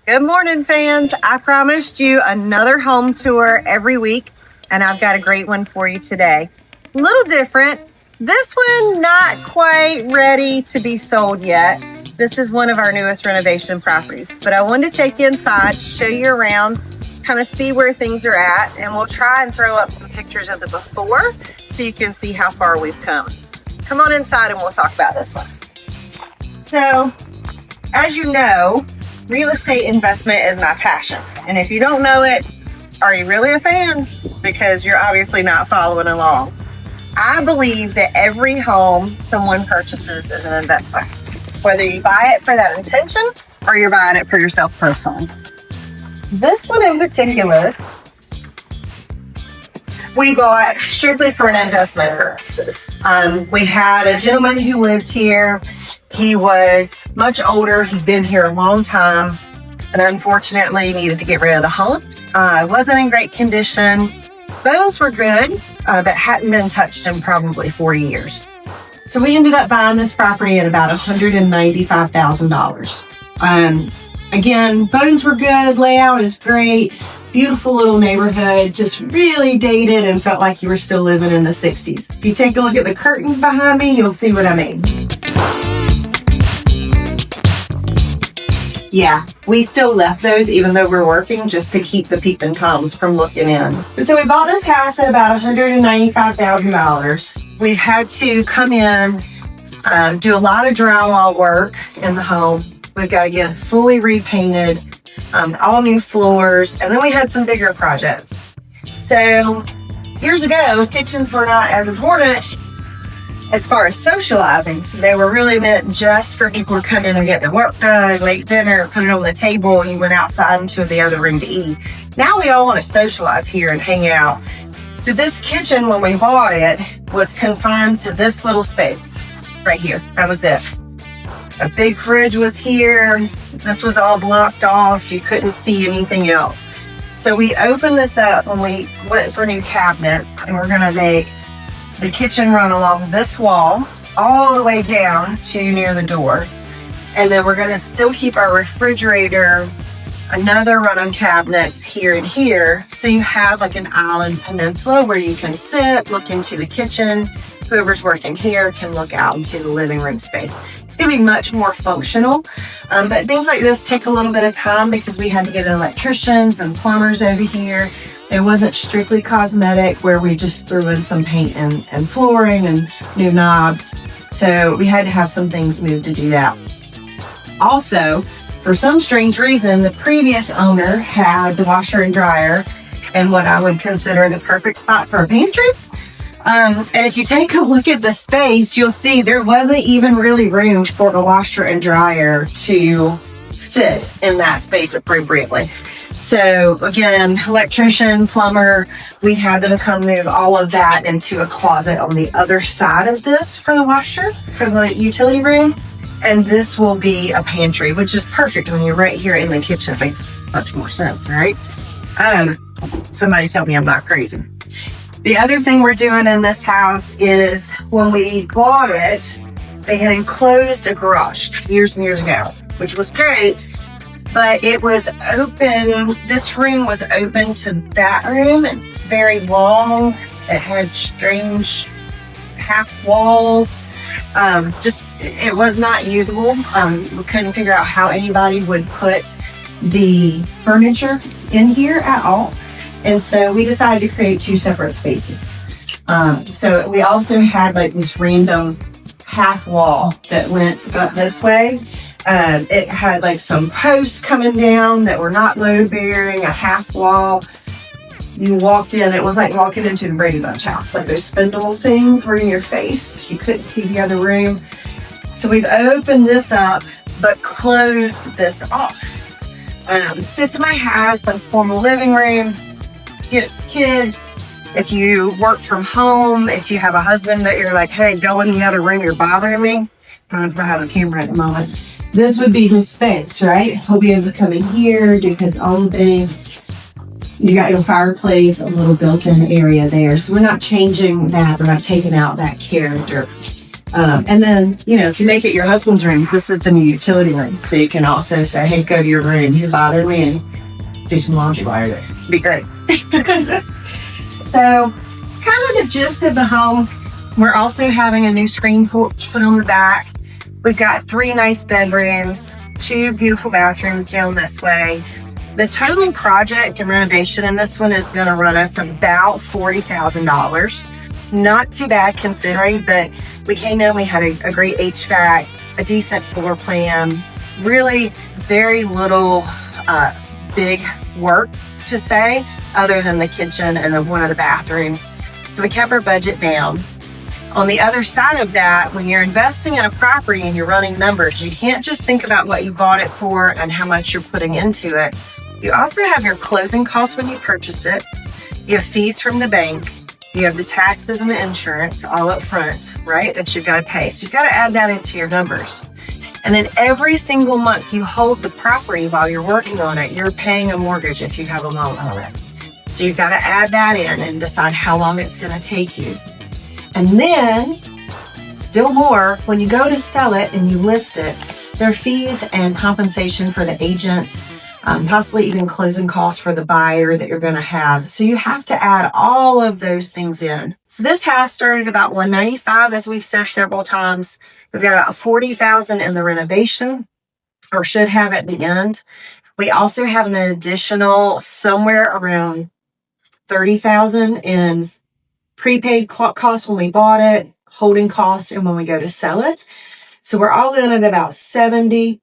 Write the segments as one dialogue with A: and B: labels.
A: Good morning, fans. I promised you another home tour every week, and I've got a great one for you today. A little different. This one not quite ready to be sold yet. This is one of our newest renovation properties, but I wanted to take you inside, show you around, kind of see where things are at, and we'll try and throw up some pictures of the before so you can see how far we've come. Come on inside and we'll talk about this one. So, as you know, real estate investment is my passion. And if you don't know it, are you really a fan? Because you're obviously not following along. I believe that every home someone purchases is an investment. Whether you buy it for that intention or you're buying it for yourself personally. This one in particular, we bought strictly for an investment purposes. We had a gentleman who lived here. He was much older. He'd been here a long time, and unfortunately needed to get rid of the home. It wasn't in great condition. Bones were good, but hadn't been touched in probably 40 years. So we ended up buying this property at about $195,000. Again, bones were good. Layout is great. Beautiful little neighborhood, just really dated and felt like you were still living in the 60s. If you take a look at the curtains behind me, you'll see what I mean. Yeah, we still left those even though we're working just to keep the peeping toms from looking in. So we bought this house at about $195,000. We've had to come in, do a lot of drywall work in the home. We've got to get it fully repainted, all new floors, and then we had some bigger projects. So years ago, kitchens were not as important as far as socializing. They were really meant just for people to come in and get their work done, late dinner, put it on the table, and you went outside into the other room to eat. Now we all want to socialize here and hang out. So this kitchen, when we bought it, was confined to this little space right here. That was it. A big fridge was here. This was all blocked off. You couldn't see anything else. So we opened this up when we went for new cabinets, and we're gonna make the kitchen run along this wall all the way down to near the door. And then we're gonna still keep our refrigerator, another run of cabinets here and here. So you have like an island peninsula where you can sit, look into the kitchen. Whoever's working here can look out into the living room space. It's gonna be much more functional, but things like this take a little bit of time because we had to get electricians and plumbers over here. It wasn't strictly cosmetic where we just threw in some paint and flooring and new knobs. So we had to have some things moved to do that. Also, for some strange reason, the previous owner had the washer and dryer in what I would consider the perfect spot for a pantry. And if you take a look at the space, you'll see there wasn't even really room for the washer and dryer to fit in that space appropriately. So again, electrician, plumber, we had them come move all of that into a closet on the other side of this for the washer, for the utility room. And this will be a pantry, which is perfect when you're right here in the kitchen. It makes much more sense, right? Somebody tell me I'm not crazy. The other thing we're doing in this house is when we bought it, they had enclosed a garage years and years ago, which was great. But it was open, this room was open to that room. It's very long. It had strange half walls. It was not usable. We couldn't figure out how anybody would put the furniture in here at all. And so we decided to create two separate spaces. So we also had like this random half wall that went up this way. It had like some posts coming down that were not load bearing, a half wall. You walked in, it was like walking into the Brady Bunch house. Like those spindle things were in your face. You couldn't see the other room. So we've opened this up, but closed this off. So somebody has the formal living room, kids. If you work from home, if you have a husband that you're like, hey, go in the other room, you're bothering me. Mine's behind the camera at the moment. This would be his space, right? He'll be able to come in here, do his own thing. You got your fireplace, a little built-in area there. So we're not changing that. We're not taking out that character. And then, if you make it your husband's room, this is the new utility room. So you can also say, hey, go to your room, you bother me, and do some laundry while you're there. It'd be great. So it's kind of the gist of the home. We're also having a new screen porch put on the back. We've got 3 nice bedrooms, 2 beautiful bathrooms down this way. The total project and renovation in this one is going to run us about $40,000. Not too bad considering, but we came in, we had a great HVAC, a decent floor plan, really very little big work to say other than the kitchen and then one of the bathrooms. So we kept our budget down. On the other side of that, when you're investing in a property and you're running numbers, you can't just think about what you bought it for and how much you're putting into it. You also have your closing costs when you purchase it. You have fees from the bank. You have the taxes and the insurance all up front, right? That you've got to pay. So you've got to add that into your numbers. And then every single month you hold the property while you're working on it, you're paying a mortgage if you have a loan on it. So you've got to add that in and decide how long it's going to take you. And then, still more, when you go to sell it and you list it, there are fees and compensation for the agents, possibly even closing costs for the buyer that you're going to have. So you have to add all of those things in. So this house started about $195,000, as we've said several times. We've got about $40,000 in the renovation, or should have at the end. We also have an additional somewhere around $30,000 in prepaid costs when we bought it, holding costs, and when we go to sell it. So we're all in at about $70,000.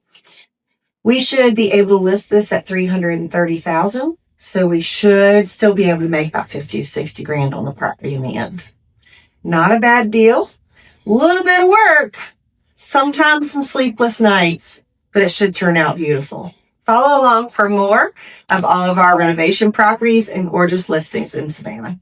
A: We should be able to list this at $330,000. So we should still be able to make about 50 to 60 grand on the property in the end. Not a bad deal. A little bit of work. Sometimes some sleepless nights, but it should turn out beautiful. Follow along for more of all of our renovation properties and gorgeous listings in Savannah.